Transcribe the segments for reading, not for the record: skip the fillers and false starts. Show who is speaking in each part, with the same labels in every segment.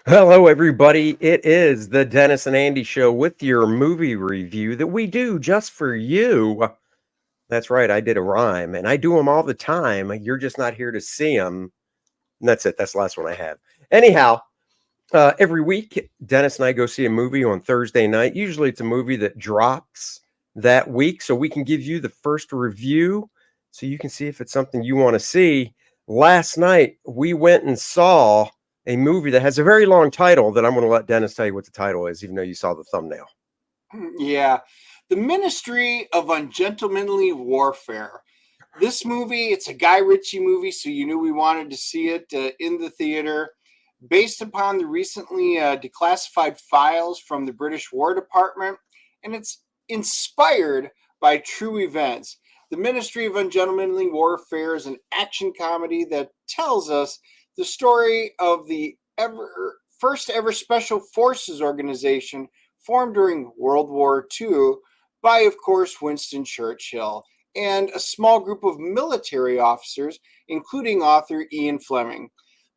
Speaker 1: Hello, everybody. It is the Dennis and Andy Show with your movie review that we do just for you. That's right, I did a rhyme, and I do them all the time. You're just not here to see them. And that's it. That's the last one I have. Anyhow, every week, Dennis and I go see a movie on Thursday night. Usually, it's a movie that drops that week, so we can give you the first review so you can see if it's something you want to see. Last night, we went and saw a movie that has a very long title that I'm going to let Dennis tell you what the title is, even though you saw the thumbnail.
Speaker 2: Yeah. The Ministry of Ungentlemanly Warfare. This movie, it's a Guy Ritchie movie, so you knew we wanted to see it in the theater. Based upon the recently declassified files from the British War Department, and it's inspired by true events. The Ministry of Ungentlemanly Warfare is an action comedy that tells us the story of the first ever Special Forces organization formed during World War II by, of course, Winston Churchill and a small group of military officers, including author Ian Fleming.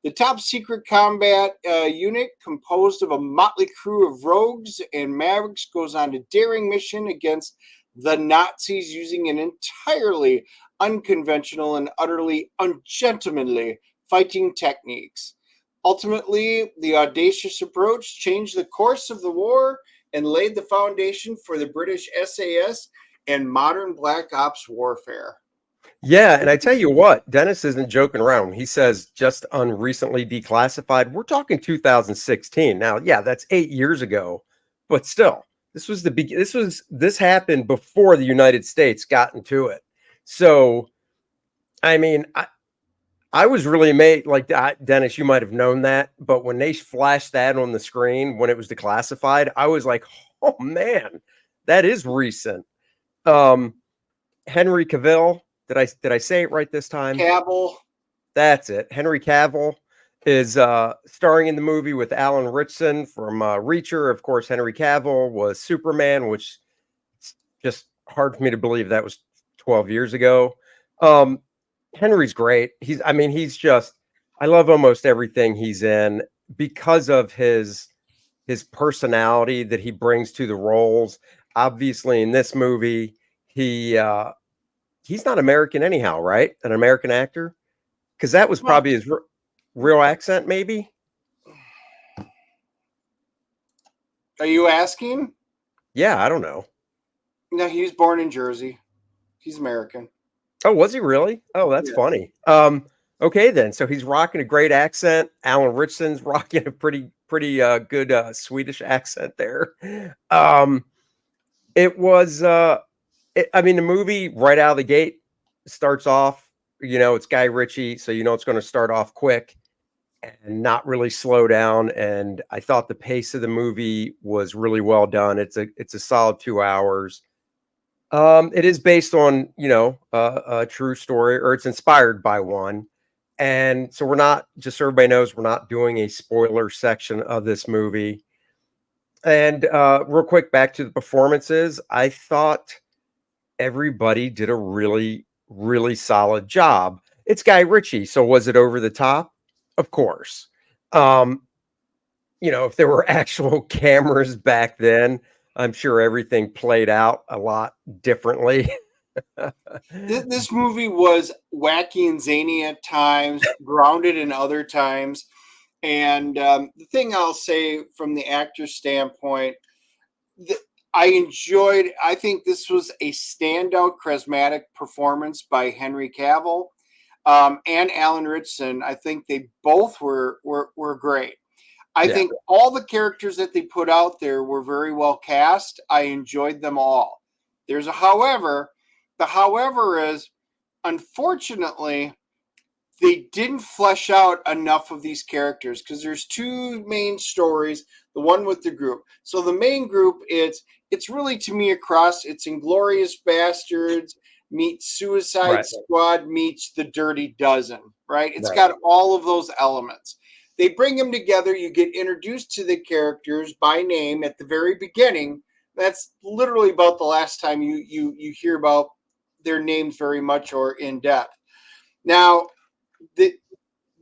Speaker 2: The top secret combat unit, composed of a motley crew of rogues and mavericks, goes on a daring mission against the Nazis using an entirely unconventional and utterly ungentlemanly fighting techniques. Ultimately, the audacious approach changed the course of the war and laid the foundation for the British SAS and modern Black Ops warfare.
Speaker 1: Yeah, and I tell you what, Dennis isn't joking around. He says just unrecently declassified. We're talking 2016. Now, yeah, that's 8 years ago, but still, this happened before the United States got into it. So, I mean, I was really amazed. Like Dennis, you might have known that, but when they flashed that on the screen when it was declassified, I was like, "Oh man, that is recent." Um, Henry Cavill. Did I say it right this time?
Speaker 2: Cavill.
Speaker 1: That's it. Henry Cavill is starring in the movie with Alan Ritchson from Reacher. Of course, Henry Cavill was Superman, which is just hard for me to believe that was 12 years ago. Um, Henry's great. He's just, I love almost everything he's in because of his personality that he brings to the roles. Obviously, in this movie, he he's not American anyhow, right? An American actor, because that was
Speaker 2: Well,
Speaker 1: probably his real accent, maybe.
Speaker 2: are you asking?
Speaker 1: Yeah, I don't know.
Speaker 2: No, he was born in Jersey. He's American.
Speaker 1: Oh, was he really? Oh, that's
Speaker 2: Yes.
Speaker 1: funny. Okay then. So he's rocking a great accent. Alan Richson's rocking a pretty good Swedish accent there. Um, it was the movie right out of the gate starts off, it's Guy Ritchie, so it's going to start off quick and not really slow down. And I thought the pace of the movie was really well done. It's a solid 2 hours. It is based on a true story, or it's inspired by one. And so we're not, just so everybody knows, we're not doing a spoiler section of this movie. And real quick, back to the performances. I thought everybody did a really, really solid job. It's Guy Ritchie, so was it over the top? Of course. Um, if there were actual cameras back then, I'm sure everything played out a lot differently.
Speaker 2: This movie was wacky and zany at times, grounded in other times. And the thing I'll say from the actor's standpoint, th- I think this was a standout charismatic performance by Henry Cavill and Alan Ritchson. I think they both were great. I
Speaker 1: Yeah.
Speaker 2: think all the characters that they put out there were very well cast. I enjoyed them all. There's a however. The however is, unfortunately, they didn't flesh out enough of these characters because there's two main stories. The one with the group. So the main group, it's really, to me, a cross. It's Inglorious Bastards meets Suicide
Speaker 1: Right.
Speaker 2: Squad meets The Dirty Dozen. Right? It's
Speaker 1: Right.
Speaker 2: got all of those elements. They bring them together. You get introduced to the characters by name at the very beginning. That's literally about the last time you hear about their names very much or in depth. Now, the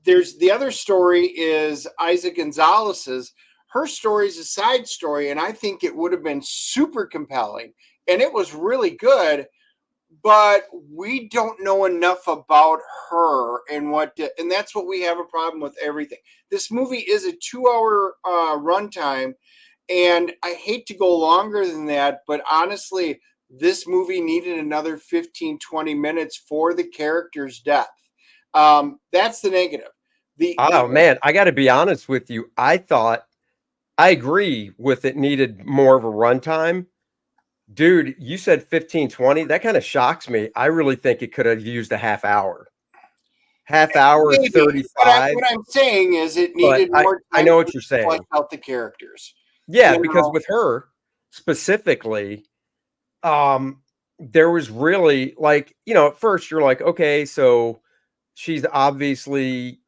Speaker 2: there's the other story is Isa Gonzalez's. Her story is a side story, and I think it would have been super compelling, and it was really good. But we don't know enough about her and and that's what we have a problem with everything. This movie is a 2 hour runtime, and I hate to go longer than that, but honestly, this movie needed another 15-20 minutes for the character's depth. That's the negative. The
Speaker 1: Oh man, I got to be honest with you. I agree with it needed more of a runtime. Dude, you said 15, 20. That kind of shocks me. I really think it could have used a half hour. Half hour,
Speaker 2: maybe what
Speaker 1: 35.
Speaker 2: I'm saying is it
Speaker 1: But
Speaker 2: needed
Speaker 1: I
Speaker 2: more
Speaker 1: I
Speaker 2: time
Speaker 1: know
Speaker 2: to
Speaker 1: what you're
Speaker 2: flesh
Speaker 1: saying.
Speaker 2: out the characters.
Speaker 1: Yeah,
Speaker 2: You
Speaker 1: because
Speaker 2: know,
Speaker 1: with her specifically, um, there was really like, at first you're like, okay, so she's obviously,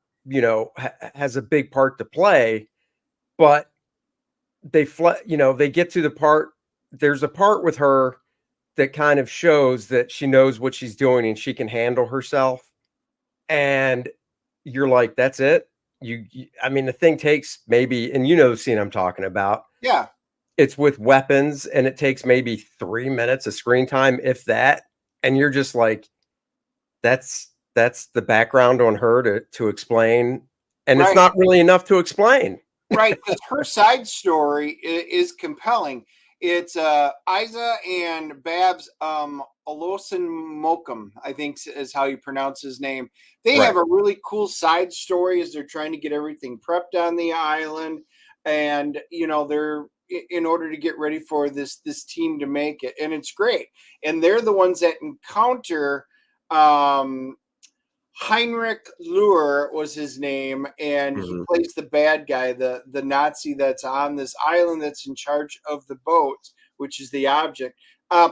Speaker 1: has a big part to play, but they get to the part. There's a part with her that kind of shows that she knows what she's doing and she can handle herself. And you're like, that's it. I mean, the thing takes maybe, and the scene I'm talking about.
Speaker 2: yeah,
Speaker 1: It's with weapons, and it takes maybe 3 minutes of screen time, if that. And you're just like, that's the background on her to explain, and it's
Speaker 2: right.
Speaker 1: not really enough to explain.
Speaker 2: Right, because her side story is compelling. It's Isa and Babs Olosin Mokum, I think is how you pronounce his name. They have
Speaker 1: Right.
Speaker 2: a really cool side story as they're trying to get everything prepped on the island, and they're in order to get ready for this team to make it, and it's great. And they're the ones that encounter um Heinrich Luhr was his name, and he
Speaker 1: Mhm.
Speaker 2: plays the bad guy, the Nazi that's on this island that's in charge of the boat, which is the object.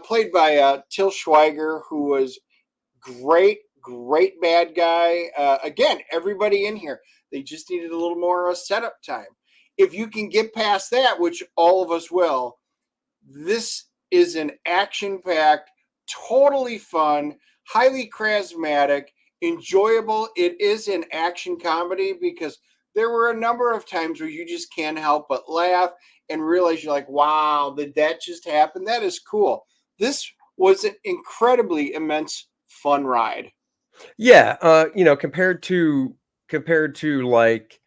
Speaker 2: Played by Till Schweiger, who was great, great bad guy. Again, everybody in here, they just needed a little more setup time. If you can get past that, which all of us will, this is an action packed, totally fun, highly charismatic, enjoyable. It is an action comedy because there were a number of times where you just can't help but laugh and realize you're like, wow, did that just happen? That is cool. This was an incredibly immense fun ride.
Speaker 1: Yeah, compared to like,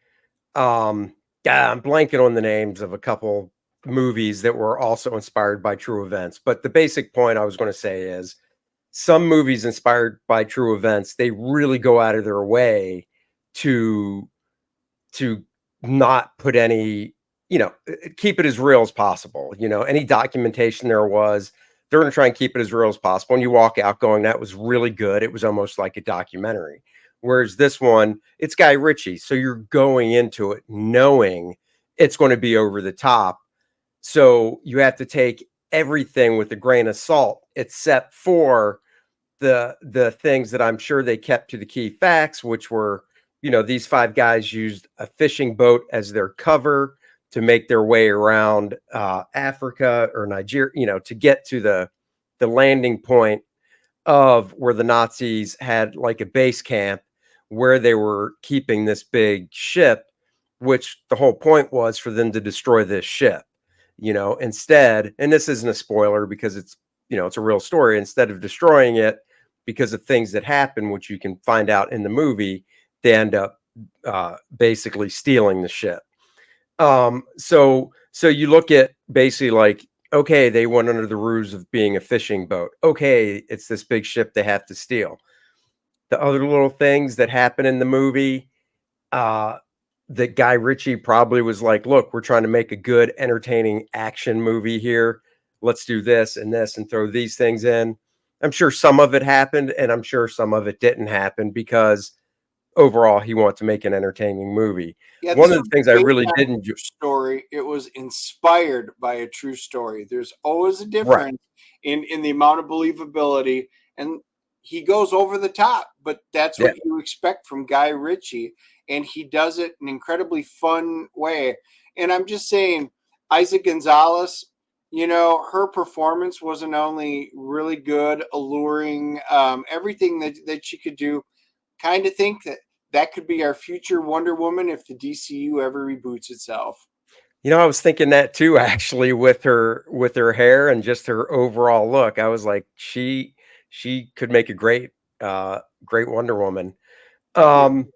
Speaker 1: yeah, I'm blanking on the names of a couple movies that were also inspired by true events, but the basic point I was gonna say is some movies inspired by true events, they really go out of their way to to not put any, keep it as real as possible. Any documentation there was, they're going to try and keep it as real as possible. And you walk out going, that was really good. It was almost like a documentary. Whereas this one, it's Guy Ritchie. So you're going into it knowing it's going to be over the top. So you have to take everything with a grain of salt, except for the things that I'm sure they kept to the key facts, which were, these five guys used a fishing boat as their cover to make their way around Africa or Nigeria, to get to the landing point of where the Nazis had like a base camp where they were keeping this big ship, which the whole point was for them to destroy this ship. Instead, and this isn't a spoiler because it's a real story, instead of destroying it because of things that happen, which you can find out in the movie, they end up basically stealing the ship. So you look at basically like, okay, they went under the ruse of being a fishing boat. Okay, it's this big ship they have to steal. The other little things that happen in the movie, uh, that Guy Ritchie probably was like, look, we're trying to make a good, entertaining action movie here. Let's do this and throw these things in. I'm sure some of it happened, and I'm sure some of it didn't happen because overall he wanted to make an entertaining movie.
Speaker 2: Yeah,
Speaker 1: One
Speaker 2: this
Speaker 1: of
Speaker 2: was
Speaker 1: the things I
Speaker 2: based
Speaker 1: really
Speaker 2: on a
Speaker 1: didn't
Speaker 2: true story. It was inspired by a true story. There's always a
Speaker 1: right.
Speaker 2: difference in the amount of believability, and he goes over the top, but that's
Speaker 1: Yeah.
Speaker 2: what you expect from Guy Ritchie, and he does it in an incredibly fun way. And I'm just saying, Isaac Gonzalez, her performance wasn't only really good, alluring, everything that she could do. Kind of think that that could be our future Wonder Woman if the DCU ever reboots itself.
Speaker 1: I was thinking that too, actually, with her hair and just her overall look. I was like, she could make a great Wonder Woman. Um,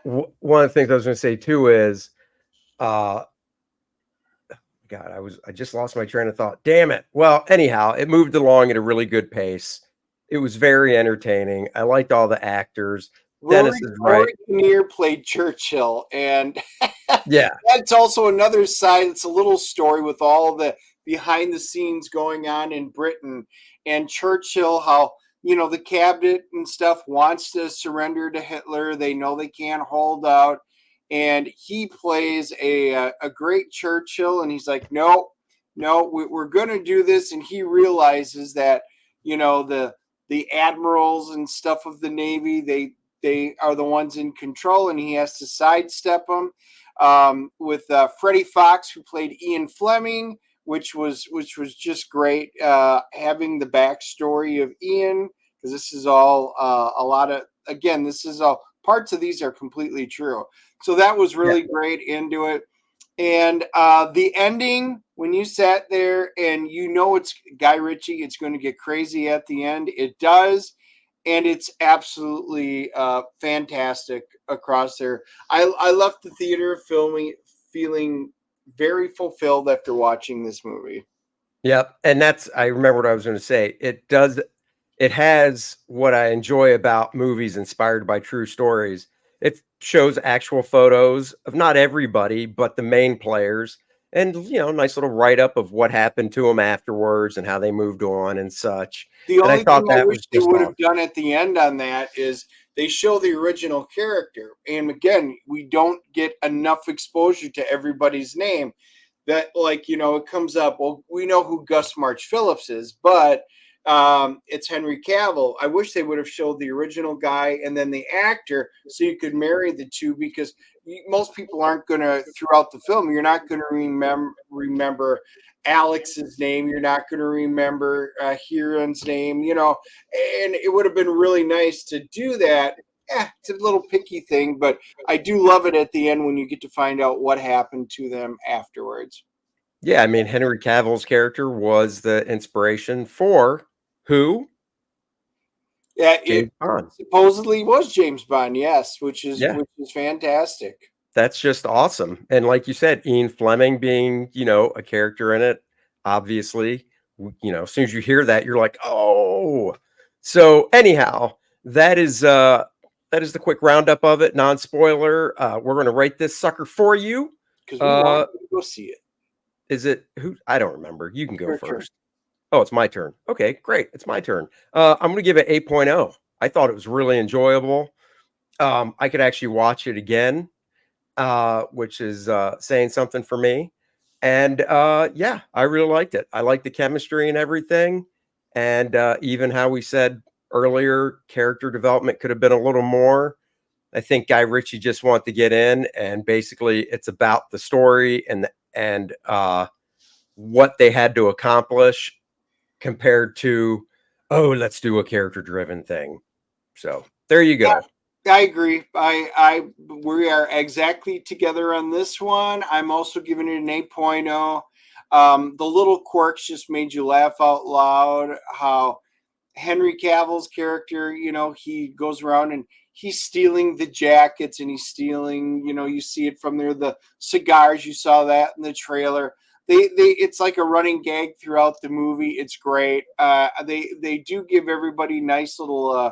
Speaker 1: One of the things I was going to say too is, uh, God, I just lost my train of thought. Damn it. Well, anyhow, it moved along at a really good pace. It was very entertaining. I liked all the actors. Dennis is right.
Speaker 2: Rory Kinnear played Churchill, and
Speaker 1: Yeah,
Speaker 2: that's also another side. It's a little story with all the behind the scenes going on in Britain and Churchill, how the cabinet and stuff wants to surrender to Hitler. They know they can't hold out, and he plays a great Churchill, and he's like, no, no, we're going to do this, and he realizes that the admirals and stuff of the Navy, they are the ones in control, and he has to sidestep them. With Freddie Fox, who played Ian Fleming, which was just great. Having the backstory of Ian, because this is all a lot of, again, this is all parts of these are completely true. So that was
Speaker 1: yeah,
Speaker 2: really great into it. And the ending, when you sat there and it's Guy Ritchie, it's going to get crazy at the end. It does, and it's absolutely fantastic across there. I left the theater feeling very fulfilled after watching this movie.
Speaker 1: yep. And I remember what I was going to say. It has what I enjoy about movies inspired by true stories. It shows actual photos of not everybody, but the main players, and nice little write up of what happened to them afterwards and how they moved on and such.
Speaker 2: The
Speaker 1: And I
Speaker 2: only thing
Speaker 1: thought
Speaker 2: I
Speaker 1: that
Speaker 2: wish
Speaker 1: was
Speaker 2: they
Speaker 1: just
Speaker 2: would have
Speaker 1: awesome.
Speaker 2: done at the end on that is they show the original character. And again, we don't get enough exposure to everybody's name. That, like, it comes up. Well, we know who Gus March Phillips is, but it's Henry Cavill. I wish they would have showed the original guy and then the actor so you could marry the two, because most people aren't going to, throughout the film, you're not going to remember Alex's name. You're not going to remember Huron's name, and it would have been really nice to do that. It's a little picky thing, but I do love it at the end when you get to find out what happened to them afterwards.
Speaker 1: Yeah, I mean, Henry Cavill's character was the inspiration for who?
Speaker 2: Yeah, it
Speaker 1: James Bond.
Speaker 2: supposedly was James Bond, yes, which is
Speaker 1: Yeah.
Speaker 2: which is fantastic.
Speaker 1: That's just awesome, and like you said, Ian Fleming being, a character in it, obviously, as soon as you hear that, you're like, "Oh." So, anyhow, that is the quick roundup of it, non-spoiler. We're gonna rate this sucker for you.
Speaker 2: Because we want
Speaker 1: Uh,
Speaker 2: you to go see it.
Speaker 1: is it who? I don't remember. You can go
Speaker 2: Your turn.
Speaker 1: first. Oh, it's my turn. Okay, great. It's my turn. I'm gonna give it 8.0. I thought it was really enjoyable. I could actually watch it again, which is saying something for me. And yeah, I really liked it. I liked the chemistry and everything. And even how we said earlier, character development could have been a little more. I think Guy Ritchie just wanted to get in, and basically, it's about the story and what they had to accomplish compared to, oh, let's do a character driven thing. So there you go.
Speaker 2: I agree. I we are exactly together on this one. I'm also giving it an 8.0. The little quirks just made you laugh out loud. How Henry Cavill's character, he goes around and he's stealing the jackets, and he's stealing, you see it from there, the cigars. You saw that in the trailer. It's like a running gag throughout the movie. It's great. They do give everybody nice little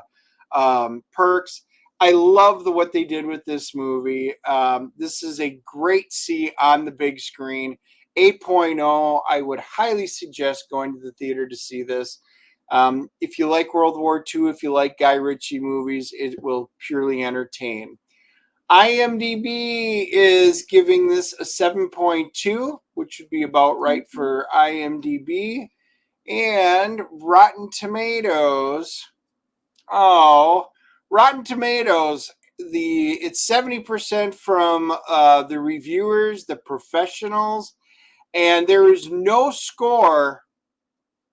Speaker 2: perks. I love what they did with this movie. This is a great see on the big screen. 8.0. I would highly suggest going to the theater to see this. If you like World War II, if you like Guy Ritchie movies, it will purely entertain. IMDb is giving this a 7.2, which would be about right for IMDb. And Rotten Tomatoes. Oh, Rotten Tomatoes. It's 70% from the reviewers, the professionals, and there is no score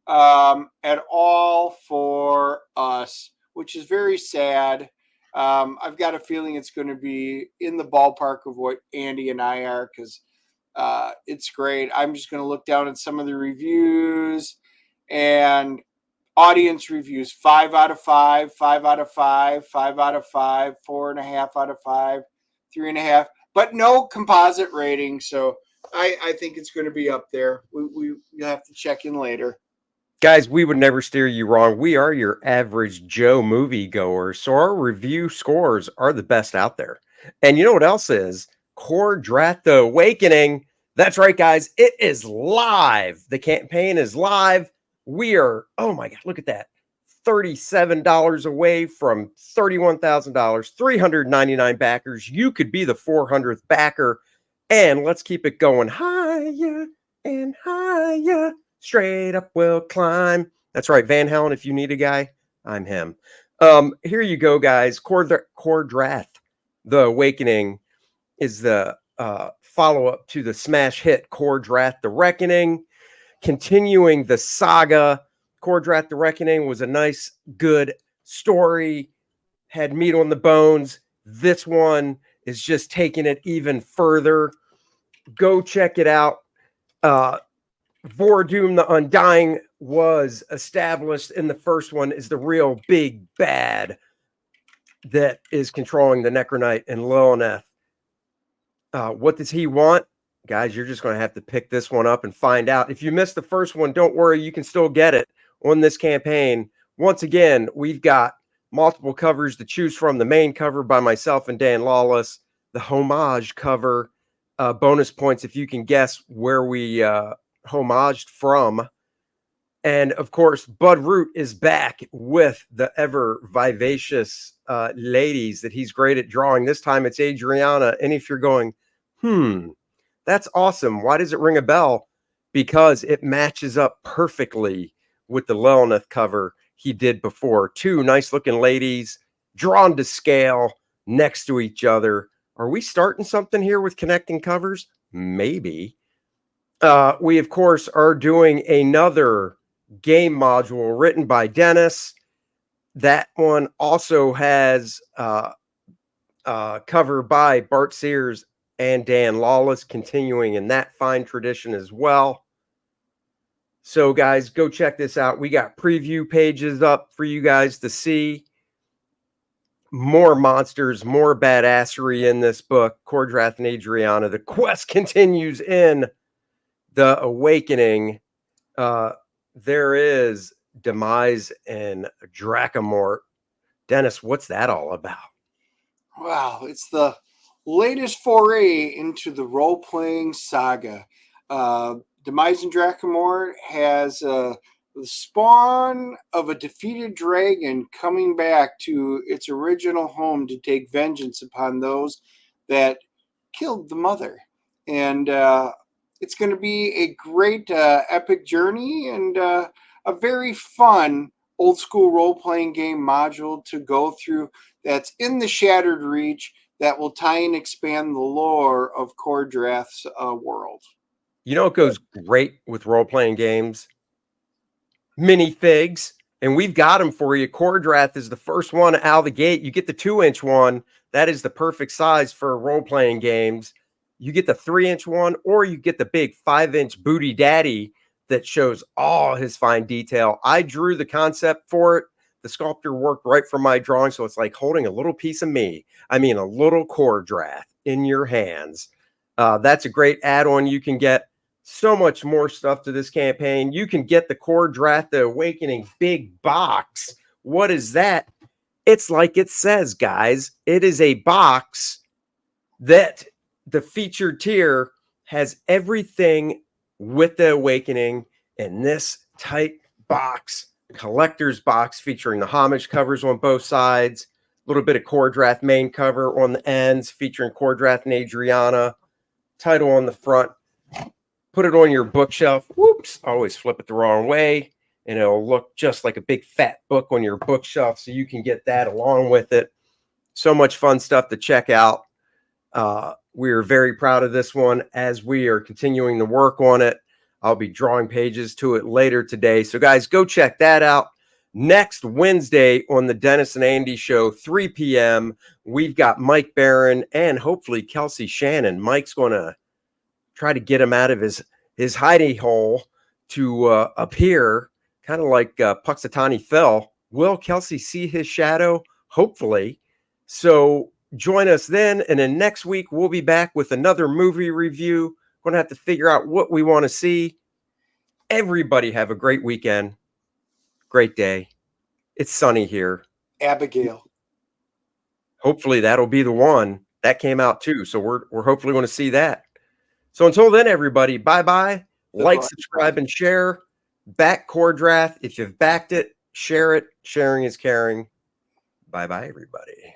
Speaker 2: at all for us, which is very sad. I've got a feeling it's going to be in the ballpark of what Andy and I are, because it's great. I'm just going to look down at some of the reviews and audience reviews: 5 out of 5, 5 out of 5, 5 out of 5, 4.5 out of 5, 3.5, but no composite rating. So I think it's going to be up there. We have to check in later.
Speaker 1: Guys, we would never steer you wrong. We are your average Joe moviegoer, so our review scores are the best out there. And you know what else is? Kor-Drath The Awakening. That's right, guys. It is live. The campaign is live. We are, oh my God, look at that. $37 away from $31,000, 399 backers. You could be the 400th backer. And let's keep it going higher and higher. Straight up we'll climb. That's right, Van Halen. If you need a guy, I'm him. Here you go, guys. Kor-Drath The Awakening is the follow-up to the smash hit Kor-Drath The Reckoning. Continuing the saga, Kor-Drath The Reckoning was a nice, good story, had meat on the bones. This one is just taking it even further. Go check it out. Vordoom the Undying was established in the first one is the real big bad that is controlling the Necronite and Lilith. What does he want? Guys, you're just going to have to pick this one up and find out. If you missed the first one, don't worry. You can still get it on this campaign. Once again, we've got multiple covers to choose from. The main cover by myself and Dan Lawless. The homage cover. Bonus points if you can guess where we homaged from. And of course, Bud Root is back with the ever vivacious ladies that he's great at drawing. This time it's Adriana. And if you're going, that's awesome. Why does it ring a bell? Because it matches up perfectly with the Lilith cover he did before. Two nice looking ladies drawn to scale next to each other. Are we starting something here with connecting covers? Maybe. We, of course, are doing another game module written by Dennis. That one also has cover by Bart Sears and Dan Lawless, continuing in that fine tradition as well. So, guys, go check this out. We got preview pages up for you guys to see. More monsters, more badassery in this book. Kor-Drath and Adriana. The quest continues in The Awakening. There is Demise and Dracomort. Dennis, what's that all about?
Speaker 2: Wow, it's the latest foray into the role-playing saga. Demise and Dracomort has the spawn of a defeated dragon coming back to its original home to take vengeance upon those that killed the mother. And it's going to be a great epic journey and a very fun old school role-playing game module to go through that's in the Shattered Reach that will tie and expand the lore of Kor-Drath's world.
Speaker 1: You know, it goes great with role-playing games. Minifigs, and we've got them for you. Kor-Drath is the first one out of the gate. You get the 2-inch one. That is the perfect size for role-playing games. You get the 3-inch one, or you get the big 5-inch booty daddy that shows all his fine detail. I drew the concept for it. The sculptor worked right from my drawing, so it's like holding a little piece of me. I mean, a little Kor-Drath in your hands. That's a great add-on you can get. So much more stuff to this campaign. You can get the Kor-Drath The Awakening big box. What is that? It's like it says, guys. It is a box that the featured tier has everything with the Awakening in this tight box, collector's box featuring the homage covers on both sides, a little bit of Kor-Drath main cover on the ends featuring Kor-Drath and Adriana, title on the front. Put it on your bookshelf. Whoops, always flip it the wrong way, and it'll look just like a big fat book on your bookshelf, so you can get that along with it. So much fun stuff to check out. We are very proud of this one as we are continuing to work on it. I'll be drawing pages to it later today. So, guys, go check that out. Next Wednesday on the Dennis and Andy Show, 3 p.m., we've got Mike Barron and hopefully Kelsey Shannon. Mike's going to try to get him out of his hidey hole to appear, kind of like Puxatani fell. Will Kelsey see his shadow? Hopefully. So join us then. And then next week, we'll be back with another movie review. Going to have to figure out what we want to see. Everybody have a great weekend. Great day. It's sunny here.
Speaker 2: Abigail.
Speaker 1: Hopefully that'll be the one. That came out too. So we're hopefully going to see that. So until then, everybody, bye-bye. Like, subscribe, and share. Back Kor-Drath. If you've backed it, share it. Sharing is caring. Bye-bye, everybody.